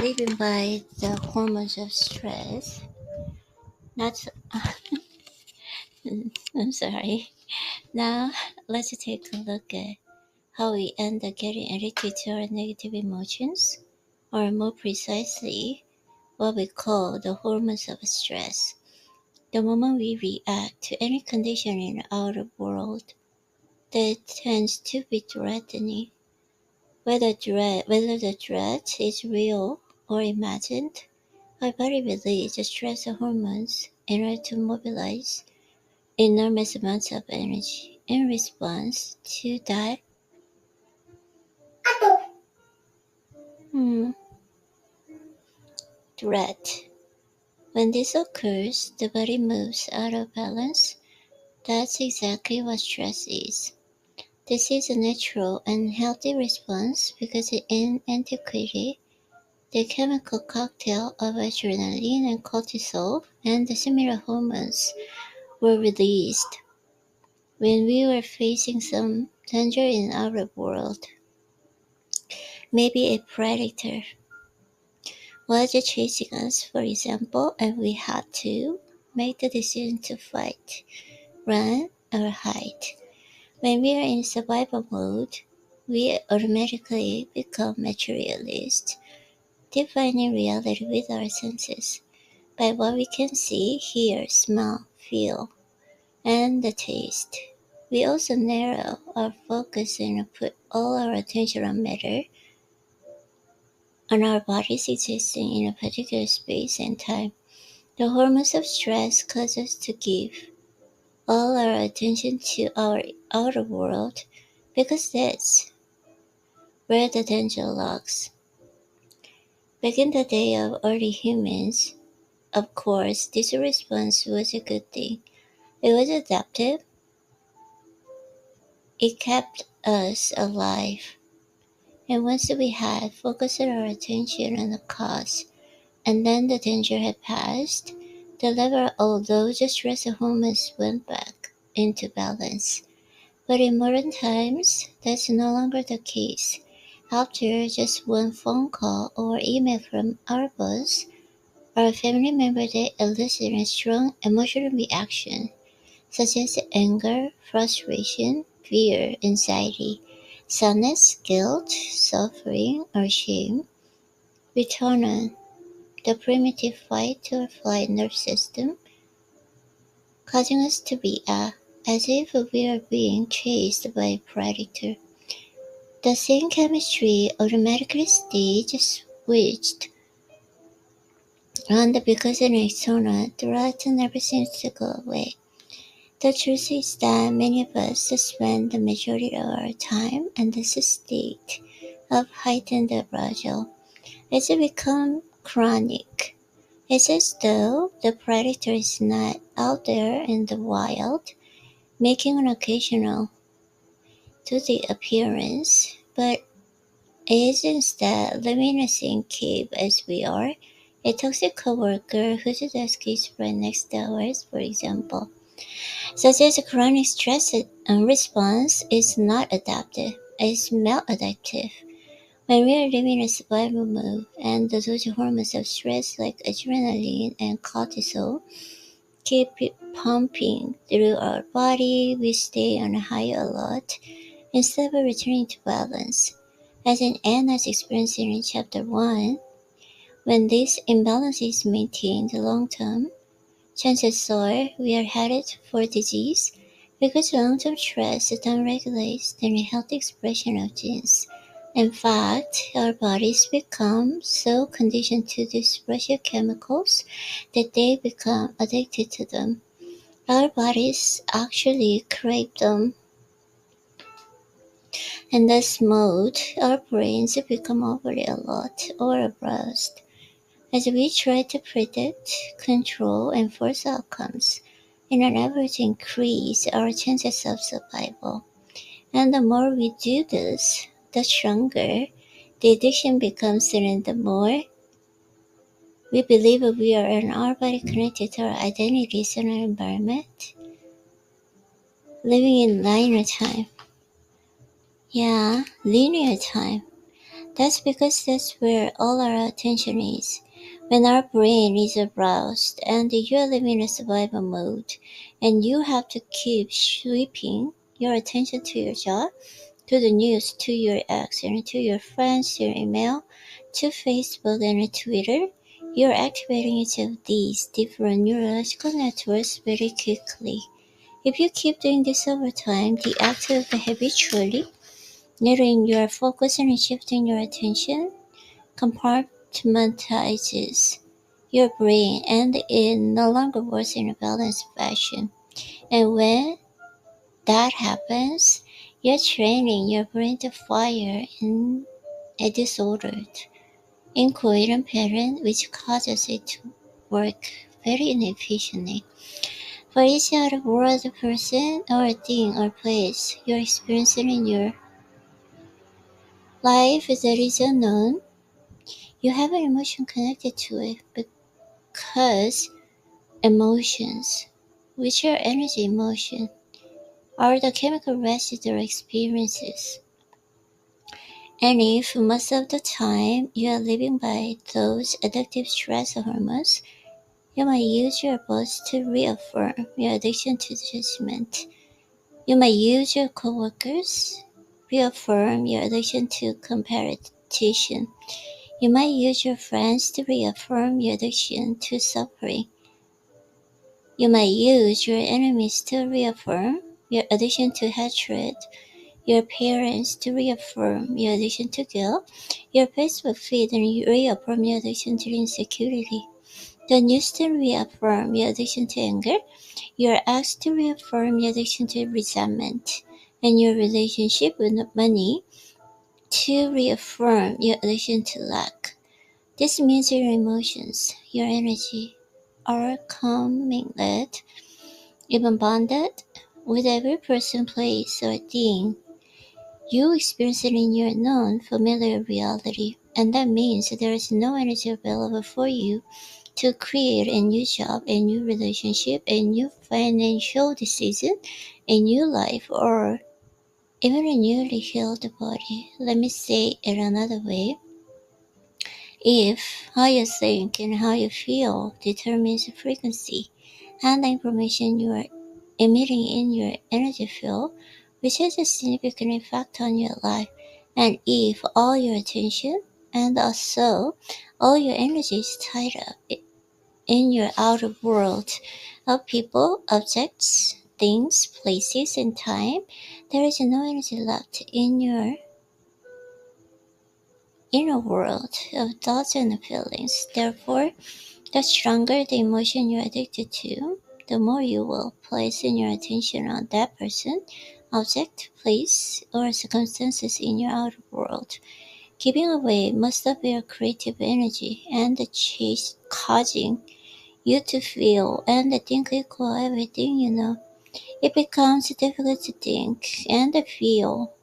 Living by the hormones of stress. Not, I'm sorry. Now, let's take a look at how we end up getting addicted to our negative emotions, or more precisely, what we call the hormones of stress. The moment we react to any condition in the outer world that tends to be threatening, whether the threat is real or imagined, our body releases stress hormones in order to mobilize enormous amounts of energy in response to that hmm, threat. When this occurs, the body moves out of balance. That's exactly what stress is. This is a natural and healthy response because in antiquity, the chemical cocktail of adrenaline and cortisol and the similar hormones were released when we were facing some danger in our world. Maybe a predator was chasing us, for example, and we had to make the decision to fight, run, or hide. When we are in survival mode, we automatically become materialists, defining reality with our senses by what we can see, hear, smell, feel, and the taste. We also narrow our focus and put all our attention on our bodies existing in a particular space and time. The hormones of stress cause us to give all our attention to our outer world because that's where the danger lurks. Back in the day of early humans, of course, this response was a good thing. It was adaptive, it kept us alive. And once we had focused our attention on the cause, and then the danger had passed, the level of those stress hormones went back into balance. But in modern times, that's no longer the case. After just one phone call or email from our boss or a family member that elicits a strong emotional reaction, such as anger, frustration, fear, anxiety, sadness, guilt, suffering, or shame, we turn on the primitive fight or flight nerve system, causing us to react as if we are being chased by a predator. The same chemistry automatically stays switched on because an external threat never seems to go away. The truth is that many of us spend the majority of our time in this state of heightened arousal. It's become chronic. It's as though the predator is not out there in the wild, making an occasional to the appearance, but is instead living in the same cave as we are, a toxic coworker whose desk is right next to ours, for example. Such as a chronic stress response is not adaptive, it's maladaptive. When we are living in a survival mode and the social hormones of stress like adrenaline and cortisol keep pumping through our body, we stay on high alert instead of returning to balance. As in Anna's experiencing in chapter 1, when this imbalance is maintained long term, chances are we are headed for disease because long-term stress downregulates the healthy expression of genes. In fact, our bodies become so conditioned to these pressure chemicals that they become addicted to them. Our bodies actually crave them. In this mode, our brains become overly alert or aroused as we try to predict, control, and force outcomes in an effort to increase our chances of survival. And the more we do this, the stronger the addiction becomes, and the more we believe we are in our body connected to our identities and our environment, living in linear time. Yeah, linear time. That's because that's where all our attention is. When our brain is aroused and you're living in survival mode, and you have to keep sweeping your attention to your job, to the news, to your ex, and to your friends, to your email, to Facebook and Twitter, you're activating each of these different neurological networks very quickly. If you keep doing this over time, the act of habitually narrowing your focus and shifting your attention compartmentalizes your brain and it no longer works in a balanced fashion. And when that happens, you're training your brain to fire in a disordered, incoherent pattern which causes it to work very inefficiently. For each out-of-world person or thing or place you're experiencing in your life that is unknown, you have an emotion connected to it because emotions, which are energy emotion, are the chemical residual experiences. And if most of the time you are living by those addictive stress hormones, you might use your boss to reaffirm your addiction to judgment. You might use your coworkers reaffirm your addiction to competition. You might use your friends to reaffirm your addiction to suffering. You might use your enemies to reaffirm your addiction to hatred, your parents to reaffirm your addiction to guilt, your Facebook feed and reaffirm your addiction to insecurity. The news to reaffirm your addiction to anger, your ex to reaffirm your addiction to resentment, and your relationship with money to reaffirm your addiction to lack. This means your emotions, your energy, are commingled, even bonded, with every person, place, or thing you experience it in your known familiar reality, and that means there is no energy available for you to create a new job, a new relationship, a new financial decision, a new life, or even a newly healed body. Let me say it another way. If how you think and how you feel determines the frequency and the information you are emitting in your energy field, which has a significant effect on your life, and if all your attention and also all your energy is tied up in your outer world of people, objects, things, places, and time, there is no energy left in your inner world of thoughts and feelings. Therefore, the stronger the emotion you're addicted to, the more you will place in your attention on that person, object, place, or circumstances in your outer world, giving away most of your creative energy and causing you to feel and think equal everything you know. It becomes difficult to think and feel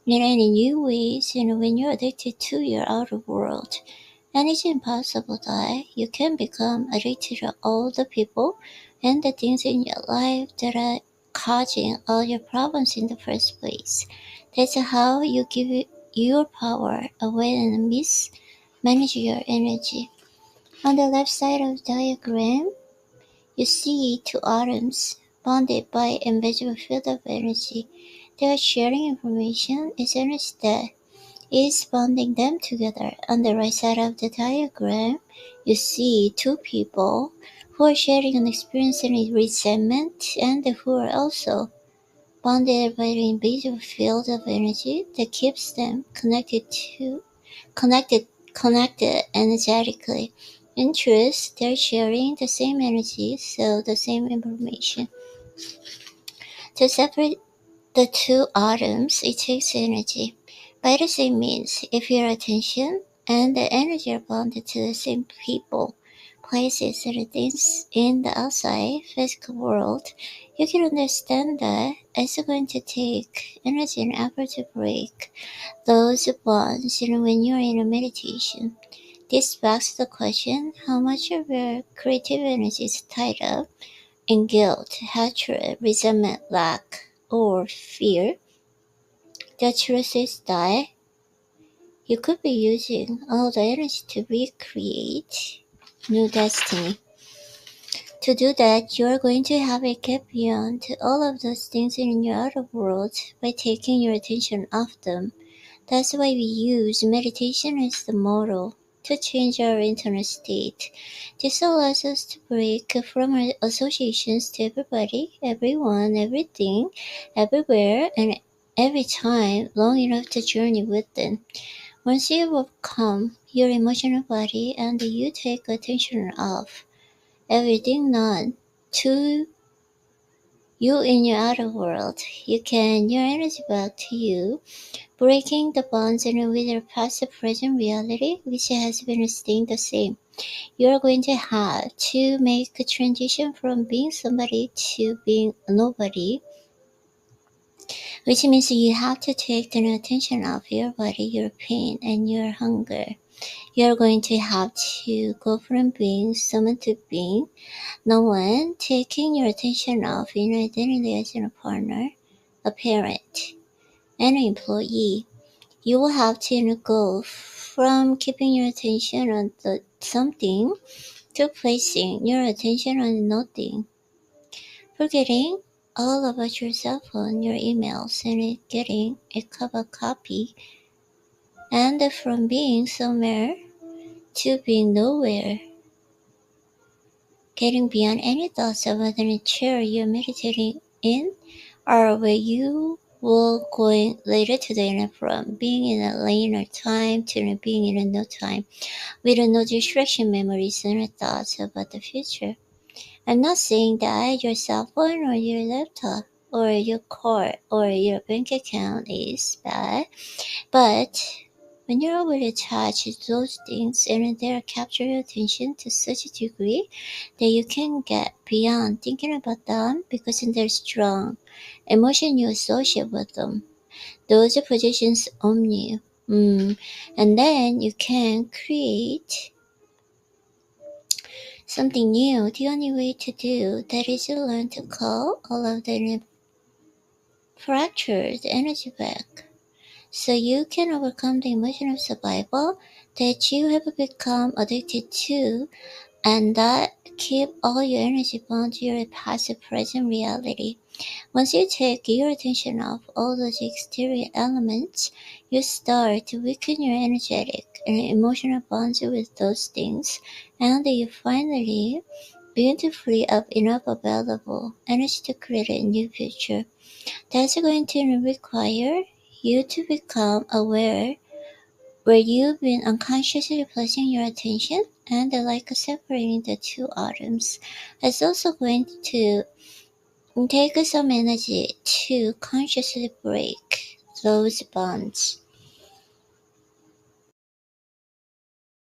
in any new ways and when you're addicted to your outer world. And it's impossible that you can become addicted to all the people and the things in your life that are causing all your problems in the first place. That's how you give your power away and mismanage your energy. On the left side of the diagram, you see two atoms bonded by an invisible field of energy. They are sharing information. It's energy that is bonding them together. On the right side of the diagram, you see two people who are sharing an experience in resentment and who are also bonded by the invisible field of energy that keeps them connected connected energetically. In truth, they're sharing the same energy, so the same information. To separate the two atoms, it takes energy. By the same means, if your attention and the energy are bonded to the same people, places, and things in the outside physical world, you can understand that it's going to take energy and effort to break those bonds when you're in a meditation. This begs the question, how much of your creative energy is tied up in guilt, hatred, resentment, lack, or fear? The truth is that You could be using all the energy to recreate new destiny. To do that, you are going to have a get beyond all of those things in your outer world by taking your attention off them. That's why we use meditation as the model to change our internal state. This allows us to break from our associations to everybody, everyone, everything, everywhere, and every time long enough to journey with them. Once you overcome your emotional body and you take attention off everything known to you in your outer world, you can your energy back to you, breaking the bonds in with your past and present reality, which has been staying the same. You are going to have to make a transition from being somebody to being a nobody, which means you have to take the attention of your body, your pain, and your hunger. You're going to have to go from being someone to being no one, taking your attention off your identity as a partner, a parent, and an employee. You will have to go from keeping your attention on the something to placing your attention on nothing, forgetting all about your cell phone, your emails, and getting a cup of coffee, and from being somewhere to being nowhere, getting beyond any thoughts of whether a chair you're meditating in or where you will going later today, and from being in a linear time to being in a no time with no distraction memories and thoughts about the future. I'm not saying that your cell phone or your laptop or your car or your bank account is bad, but when you're able to touch those things and they capture your attention to such a degree that you can get beyond thinking about them because there's strong emotion you associate with them. Those positions own you. And then you can create something new. The only way to do that is to learn to call all of the fractured energy back. So you can overcome the emotion of survival that you have become addicted to and that keep all your energy bound to your past and present reality. Once you take your attention off all those exterior elements, you start to weaken your energetic and emotional bonds with those things, and you finally begin to free up enough available energy to create a new future. That's going to require you to become aware where you've been unconsciously placing your attention and like separating the two atoms. It's also going to take some energy to consciously break those bonds.